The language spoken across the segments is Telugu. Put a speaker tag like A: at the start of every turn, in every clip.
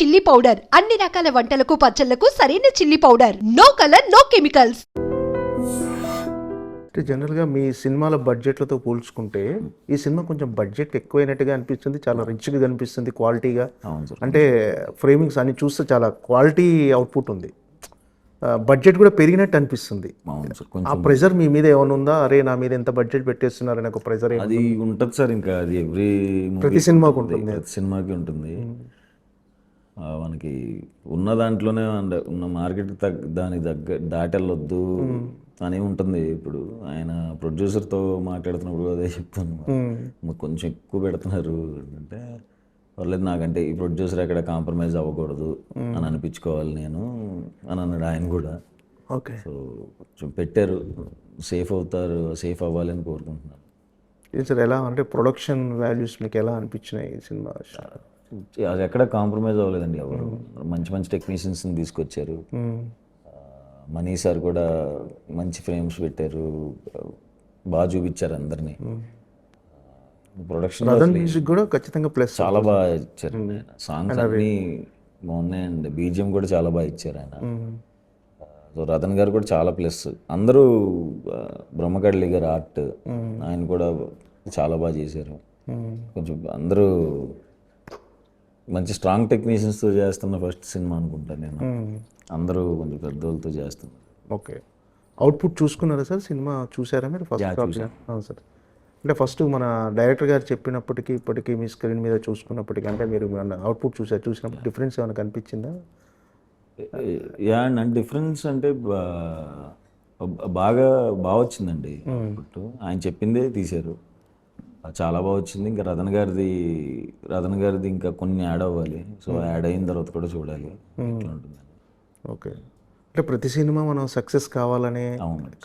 A: చిల్లీ పౌడర్ అన్ని రకాల వంటలకు పచ్చళ్లకు సరైన chilli powder. No colour no chemicals.
B: అంటే జనరల్గా మీ సినిమాల బడ్జెట్లతో పోల్చుకుంటే ఈ సినిమా కొంచెం బడ్జెట్ ఎక్కువైనట్టుగా అనిపిస్తుంది, చాలా రిచ్గా కనిపిస్తుంది క్వాలిటీగా. అంటే ఫ్రేమింగ్స్ అన్ని చూస్తే చాలా క్వాలిటీ అవుట్పుట్ ఉంది, బడ్జెట్ కూడా పెరిగినట్టు అనిపిస్తుంది. ఆ ప్రెజర్ మీ మీద ఏమైనా ఉందా? అరే నా మీద ఎంత బడ్జెట్ పెట్టేస్తున్నారు అనే ఒక ప్రెజర్
C: అది ఉంటుంది సార్. ఇంకా అది
B: ప్రతి సినిమాకి ఉంటుంది,
C: ప్రతి సినిమాకి ఉంటుంది. మనకి ఉన్న దాంట్లోనే ఉన్న మార్కెట్ దానికి దాటెళ్ళొద్దు అని ఉంటుంది. ఇప్పుడు ఆయన ప్రొడ్యూసర్తో మాట్లాడుతున్నప్పుడు అదే చెప్తాను, కొంచెం ఎక్కువ పెడుతున్నారు అంటే పర్లేదు, నాకంటే ఈ ప్రొడ్యూసర్ ఎక్కడ కాంప్రమైజ్ అవ్వకూడదు అని అనిపించుకోవాలి నేను అని అన్నాడు ఆయన కూడా.
B: ఓకే,
C: సో కొంచెం పెట్టారు, సేఫ్ సేఫ్ అవ్వాలి అని కోరుకుంటున్నాను.
B: సార్ ఎలా అంటే ప్రొడక్షన్ వాల్యూస్ మీకు ఎలా అనిపించినాయి ఈ సినిమా?
C: అది ఎక్కడ కాంప్రమైజ్ అవ్వలేదండి ఎవరు. మంచి మంచి టెక్నీషియన్స్ని తీసుకొచ్చారు. మనీ సార్ కూడా మంచి ఫ్రేమ్స్ పెట్టారు, బాగా చూపించారు అందరినీ. ప్రొడక్షన్
B: మ్యూజిక్ కూడా ఖచ్చితంగా ప్లస్,
C: చాలా బాగా ఇచ్చారు. సాంగ్స్ అన్నీ బాగున్నాయండి, బీజిఎం కూడా చాలా బాగా ఇచ్చారు ఆయన. సో రతన్ గారు కూడా చాలా ప్లస్. అందరూ బ్రహ్మకడ్లి గారు ఆర్ట్, ఆయన కూడా చాలా బాగా చేశారు. కొంచెం అందరూ మంచి స్ట్రాంగ్ టెక్నీషియన్స్తో చేస్తున్న ఫస్ట్ సినిమా అనుకుంటాను నేను. అందరూ కొంచెం పెద్దోళ్ళతో చేస్తున్నారు.
B: ఓకే, అవుట్పుట్ చూసుకున్నారా సార్? సినిమా చూసారా మీరు ఫస్ట్? అవును సార్. అంటే ఫస్ట్ మన డైరెక్టర్ గారు చెప్పినప్పటికీ ఇప్పటికీ మీ స్క్రీన్ మీద చూసుకున్నప్పటికీ అంటే మీరు అవుట్పుట్ చూసినప్పుడు డిఫరెన్స్ ఏమైనా కనిపించిందా?
C: అండ్ డిఫరెన్స్ అంటే బాగా వచ్చిందండి అవుట్పుట్. ఆయన చెప్పిందే తీశారు, చాలా బాగా వచ్చింది. ఇంకా రతన్ గారిది ఇంకా కొన్ని యాడ్ అవ్వాలి. సో యాడ్ అయిన తర్వాత కూడా చూడాలి ఎట్లా ఉంటుంది.
B: ఓకే, అంటే ప్రతి సినిమా మనం సక్సెస్ కావాలని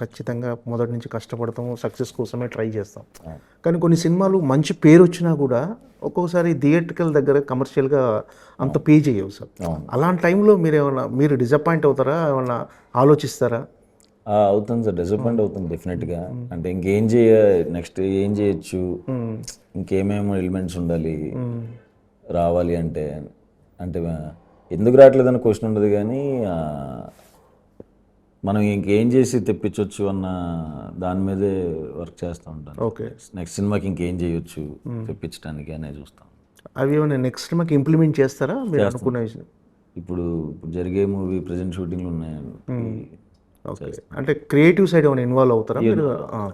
B: ఖచ్చితంగా మొదటి నుంచి కష్టపడతాము, సక్సెస్ కోసమే ట్రై చేస్తాం. కానీ కొన్ని సినిమాలు మంచి పేరు వచ్చినా కూడా ఒక్కొక్కసారి థియేట్రికల్ దగ్గర కమర్షియల్గా అంత పే చేయవు సార్. అలాంటి టైంలో మీరు డిసప్పాయింట్ అవుతారా? ఏమన్నా ఆలోచిస్తారా?
C: అవుతుంది సార్, డిసప్పాయింట్ అవుతుంది డెఫినెట్గా. అంటే నెక్స్ట్ ఏం చేయొచ్చు, ఇంకేమేమో ఎలిమెంట్స్ ఉండాలి రావాలి అంటే ఎందుకు రావట్లేదని క్వశ్చన్ ఉండదు, కానీ మనం ఇంకేం చేసి తెప్పించవచ్చు అన్న దాని మీదే వర్క్ చేస్తూ ఉంటాను.
B: ఓకే,
C: నెక్స్ట్ సినిమాకి ఇంకేం చేయొచ్చు తెప్పించడానికి అనేది చూస్తాం.
B: అవి ఏమైనా నెక్స్ట్ సినిమాకి ఇంప్లిమెంట్ చేస్తారా మీరు అనుకునే?
C: ఇప్పుడు జరిగే మూవీ ప్రజెంట్ షూటింగ్లు ఉన్నాయండి.
B: ఓకే, అంటే క్రియేటివ్ సైడ్ ఏమైనా ఇన్వాల్వ్ అవుతారా మీరు?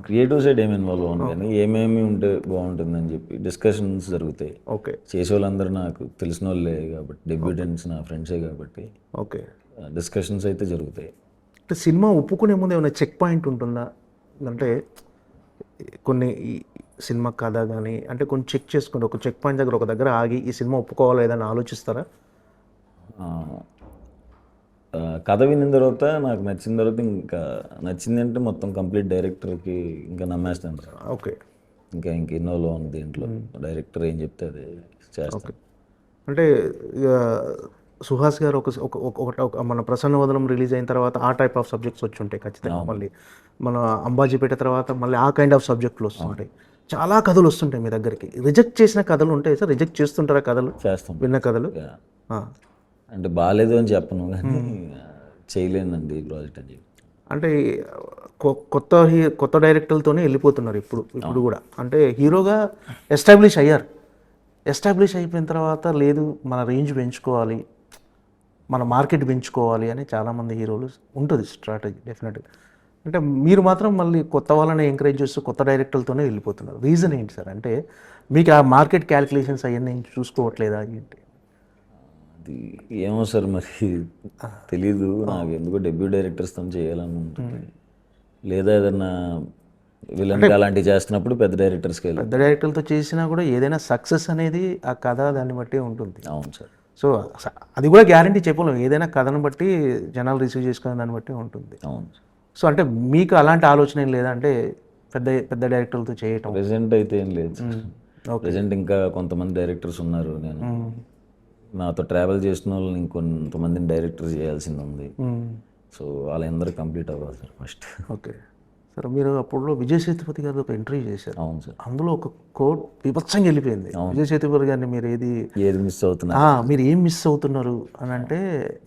C: క్రియేటివ్ సైడ్ ఏమి ఇన్వాల్వ్ అవ్వను, కానీ ఏమేమి ఉంటే బాగుంటుందని చెప్పి డిస్కషన్స్ జరుగుతాయి.
B: ఓకే,
C: చేసే వాళ్ళందరూ నాకు తెలిసిన వాళ్ళే కాబట్టి, డెబ్యూటెంట్స్ నా ఫ్రెండ్సే కాబట్టి
B: ఓకే
C: డిస్కషన్స్ అయితే జరుగుతాయి.
B: అంటే సినిమా ఒప్పుకునే ముందు ఏమైనా చెక్ పాయింట్ ఉంటుందా? అంటే కొన్ని సినిమా కథ కానీ అంటే కొన్ని చెక్ చేసుకుంటే ఒక చెక్ పాయింట్ దగ్గర ఒక దగ్గర ఆగి ఈ సినిమా ఒప్పుకోవాలా ఏదైనా ఆలోచిస్తారా?
C: కథ విన్న తర్వాత నాకు నచ్చిన తర్వాత ఇంకా నచ్చిందంటే మొత్తం కంప్లీట్ డైరెక్టర్కి ఇంకా నమ్మేస్తాను సార్.
B: ఓకే,
C: ఇంకా ఇన్నోలో ఉంది దీంట్లో, డైరెక్టర్ ఏం చెప్తే అది చేస్తాను.
B: అంటే సుహాస్ గారు ఒక మన ప్రసన్న వదనం రిలీజ్ అయిన తర్వాత ఆ టైప్ ఆఫ్ సబ్జెక్ట్స్ వచ్చి ఉంటాయి ఖచ్చితంగా. మళ్ళీ మన అంబాజీపేట తర్వాత మళ్ళీ ఆ కైండ్ ఆఫ్ సబ్జెక్టులు వస్తుంటాయి. చాలా కథలు వస్తుంటాయి మీ దగ్గరికి. రిజెక్ట్ చేసిన కథలు ఉంటాయి సార్? రిజెక్ట్ చేస్తుంటారా కథలు?
C: చేస్తాం,
B: విన్న కథలు.
C: అంటే బాగాలేదు అని చెప్పను, కానీ చేయలేనండి ఈ ప్రాజెక్ట్ అని చెప్పి.
B: అంటే కొత్త డైరెక్టర్లతోనే వెళ్ళిపోతున్నారు ఇప్పుడు కూడా. అంటే హీరోగా ఎస్టాబ్లిష్ అయిపోయిన తర్వాత లేదు మన రేంజ్ పెంచుకోవాలి, మన మార్కెట్ పెంచుకోవాలి అని చాలామంది హీరోలు ఉంటుంది స్ట్రాటజీ డెఫినెట్గా. అంటే మీరు మాత్రం మళ్ళీ కొత్త వాళ్ళని ఎంకరేజ్ చేస్తూ కొత్త డైరెక్టర్లతోనే వెళ్ళిపోతున్నారు. రీజన్ ఏంటి సార్? అంటే మీకు ఆ మార్కెట్ క్యాలిక్యులేషన్స్ అవన్నీ చూసుకోవట్లేదా ఏంటి?
C: అది ఏమో సార్, మరి తెలీదు నాకు. ఎందుకో డెబ్యూ డైరెక్టర్స్తో చేయాలని ఉంటుంది, లేదా ఏదన్నా వీళ్ళంటే అలాంటివి చేస్తున్నప్పుడు పెద్ద డైరెక్టర్లతో
B: చేసినా కూడా ఏదైనా సక్సెస్ అనేది ఆ కథ దాన్ని బట్టి ఉంటుంది.
C: అవును సార్.
B: సో అది కూడా గ్యారంటీ చెప్పలేము, ఏదైనా కథను బట్టి జనాలు రిసీవ్ చేసుకునే దాన్ని బట్టి ఉంటుంది.
C: అవును.
B: సో అంటే మీకు అలాంటి ఆలోచన ఏం లేదా? అంటే పెద్ద డైరెక్టర్లతో చేయటం
C: ప్రెజెంట్ అయితే ఏం లేదు. ప్రెజెంట్ ఇంకా కొంతమంది డైరెక్టర్స్ ఉన్నారు, నేను నాతో ట్రావెల్ చేసిన వాళ్ళని ఇంకొంతమందిని డైరెక్టర్ చేయాల్సింది ఉంది. సో వాళ్ళందరూ కంప్లీట్ అవ్వాలి సార్ ఫస్ట్.
B: ఓకే, సార్ మీరు అప్పుడు విజయ్ సేతుపతి గారితో ఒక ఇంటర్వ్యూ చేశారు.
C: అవును సార్.
B: అందులో ఒక కోట్ విభత్సంగా వెళ్ళిపోయింది. విజయ్ సేతుపతి గారిని మీరు
C: ఏది మిస్ అవుతున్నా
B: మీరు ఏం మిస్ అవుతున్నారు అని అంటే,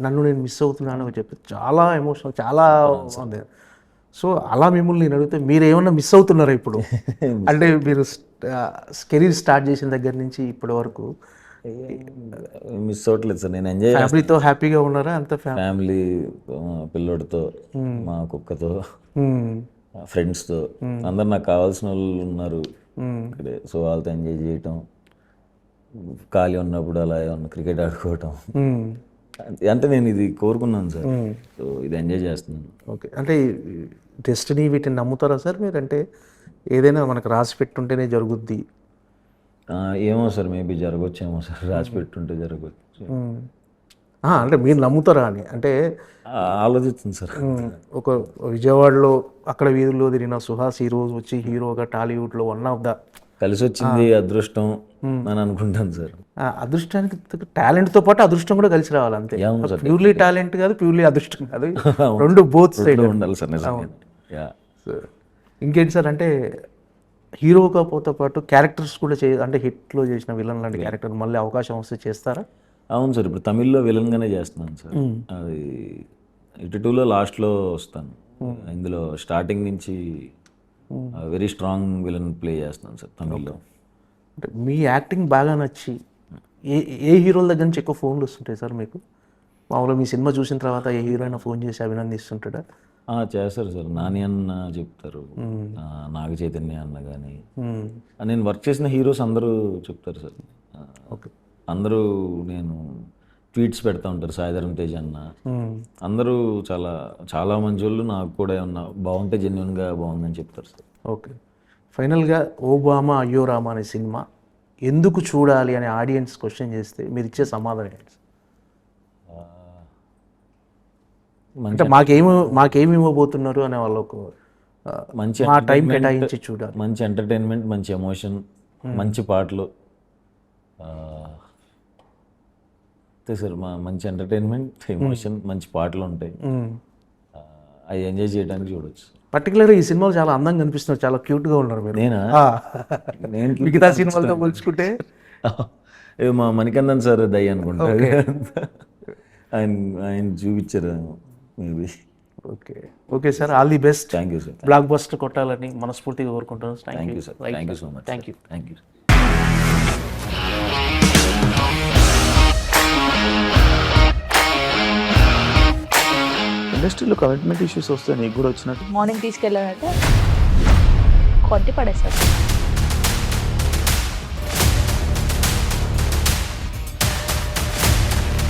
B: నన్ను నేను మిస్ అవుతున్నాను అని చెప్పి చాలా ఎమోషనల్, చాలా ఉంది. సో అలా మిమ్మల్ని నేను అడిగితే మీరు ఏమన్నా మిస్ అవుతున్నారా ఇప్పుడు? అంటే మీరు కెరీర్ స్టార్ట్ చేసిన దగ్గర నుంచి ఇప్పటి వరకు
C: మిస్ అవ్వట్లేదు సార్. నేను ఎంజాయ్
B: ఫ్యామిలీతో హ్యాపీగా ఉన్నారా? అంత
C: ఫ్యామిలీ, పిల్లోడితో, మా కుక్కతో, ఫ్రెండ్స్తో, అందరు నాకు కావాల్సిన వాళ్ళు ఉన్నారు ఇక్కడే. సో వాళ్ళతో ఎంజాయ్ చేయటం, ఖాళీ ఉన్నప్పుడు అలా ఏమన్నా క్రికెట్ ఆడుకోవటం, అంటే నేను ఇది కోరుకున్నాను సార్. సో ఇది ఎంజాయ్ చేస్తున్నాను.
B: ఓకే. అంటే డెస్టినీ వీటిని నమ్ముతారా సార్ మీరు? అంటే ఏదైనా మనకు రాసి పెట్టుంటేనే జరుగుద్ది.
C: ఏమో సార్, మేబీ జరగచ్చేమో సార్, రాసి పెట్టుంటే జరగచ్చు.
B: అంటే మీరు నమ్ముతారా అని అంటే
C: ఆలోచిస్తుంది సార్.
B: ఒక విజయవాడలో అక్కడ వీధుల్లో తిరిగిన సుహాస్ ఈ రోజు వచ్చి హీరోగా టాలీవుడ్లో వన్ ఆఫ్ ద
C: కలిసి వచ్చింది అదృష్టం అని అనుకుంటాను సార్.
B: అదృష్టానికి టాలెంట్తో పాటు అదృష్టం కూడా కలిసి రావాలి అంతే. ప్యూర్లీ టాలెంట్ కాదు, ప్యూర్లీ అదృష్టం కాదు, రెండు బోత్ సైడ్
C: ఉండాలి సార్. నిజంగా.
B: ఇంకేంటి సార్ అంటే హీరోగా పోతో పాటు క్యారెక్టర్స్ కూడా అంటే హిట్లో చేసిన విలన్ లాంటి క్యారెక్టర్ మళ్ళీ అవకాశం వస్తే చేస్తారా?
C: అవును సార్. ఇప్పుడు తమిళ్లో విలన్గానే చేస్తున్నాను సార్. అది ఇటు 2లో లాస్ట్లో వస్తాను. ఇందులో స్టార్టింగ్ నుంచి వెరీ స్ట్రాంగ్ విలన్ ప్లే చేస్తున్నాను సార్ తమిళ్లో.
B: అంటే మీ యాక్టింగ్ బాగా నచ్చి ఏ హీరోల దగ్గర నుంచి ఎక్కువ ఫోన్లు వస్తుంటాయి సార్ మీకు? మామూలుగా మీ సినిమా చూసిన తర్వాత ఏ హీరోయినా ఫోన్ చేసి అభినందిస్తుంటాడా?
C: చేస్తారు సార్. నాని అన్న చెప్తారు, నాగ చైతన్య అన్న కానీ, నేను వర్క్ చేసిన హీరోస్ అందరూ చెప్తారు సార్.
B: ఓకే.
C: అందరూ నేను ట్వీట్స్ పెడతా ఉంటారు. సాయిధరం తేజ్ అన్న, అందరూ చాలా చాలా మంచి వాళ్ళు. నాకు కూడా ఏమన్నా బాగుంటే జెన్యున్గా బాగుందని చెప్తారు సార్.
B: ఓకే. ఫైనల్గా ఓబామా అయ్యో రామా అనే సినిమా ఎందుకు చూడాలి అనే ఆడియన్స్ క్వశ్చన్ చేస్తే మీరు ఇచ్చే సమాధానం ఏంటి? అంటే మాకేమి ఇవ్వబోతున్నారు అనే వాళ్ళకు
C: మంచి
B: టైం కేటాయించి చూడాలి.
C: మంచి ఎంటర్టైన్మెంట్, మంచి ఎమోషన్, మంచి పాటలు. అంతే సార్. మంచి ఎంటర్టైన్మెంట్, ఎమోషన్, మంచి పాటలు ఉంటాయి. అవి ఎంజాయ్ చేయడానికి చూడవచ్చు.
B: పర్టికులర్గా ఈ సినిమాలో చాలా అందంగా కనిపిస్తున్నారు, చాలా క్యూట్గా ఉన్నారు మీరు. నేను మిగతా సినిమాలతో పోల్చుకుంటే
C: మా మణికందన్ సార్ దయ్య అనుకుంటా, ఆయన చూపించారు maybe.
B: Okay. Okay sir, all the best.
C: Thank you sir.
B: Block buster కొట్టాలని మనస్ఫూర్తిగా కోరుకుంటున్నాను.
C: Thank you sir. Thank you so much.
B: Thank you.
C: Thank you.
D: ఇండస్ట్రీలో కమిట్మెంట్ ఇష్యూస్ వస్తే నీకు కూడా వచ్చినట్టు?
E: మార్నింగ్ తీసుకెళ్ళాలంటే కొట్టి పడేస్తారు.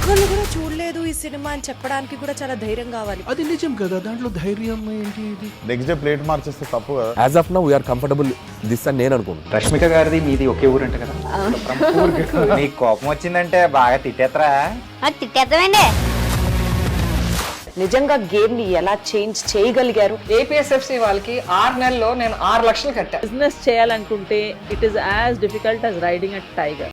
F: ఒక్కళ్ళు కూడా చూడలేదు ఈ సినిమా అని చెప్పడానికి కూడా చాలా ధైర్యం కావాలి.
G: అది నిజం కదా, దాంట్లో ధైర్యం ఏంటి? ఇది
D: నెక్స్ట్ డే ప్లేట్ మార్చేస్తే తప్పు కదా.
H: As of now we are comfortable this అని నేను అనుకుంటున్నాను.
I: రష్మిక గారిది మీది ఒకే ఊరంట కదా? నీకు కోపం వచ్చిందంటే బాగా తిట్టేత్తరా?
E: తిట్టేద్దామండి. నిజంగా గేమ్ ని ఎలా చేంజ్ చేయగలిగారు?
J: ఏపీఎస్ఎఫ్సి వాళ్ళకి 6 నెలల్లో నేను 6 లక్షలు కట్టా.
K: బిజినెస్ చేయాలనుకుంటే it is as difficult as riding a tiger.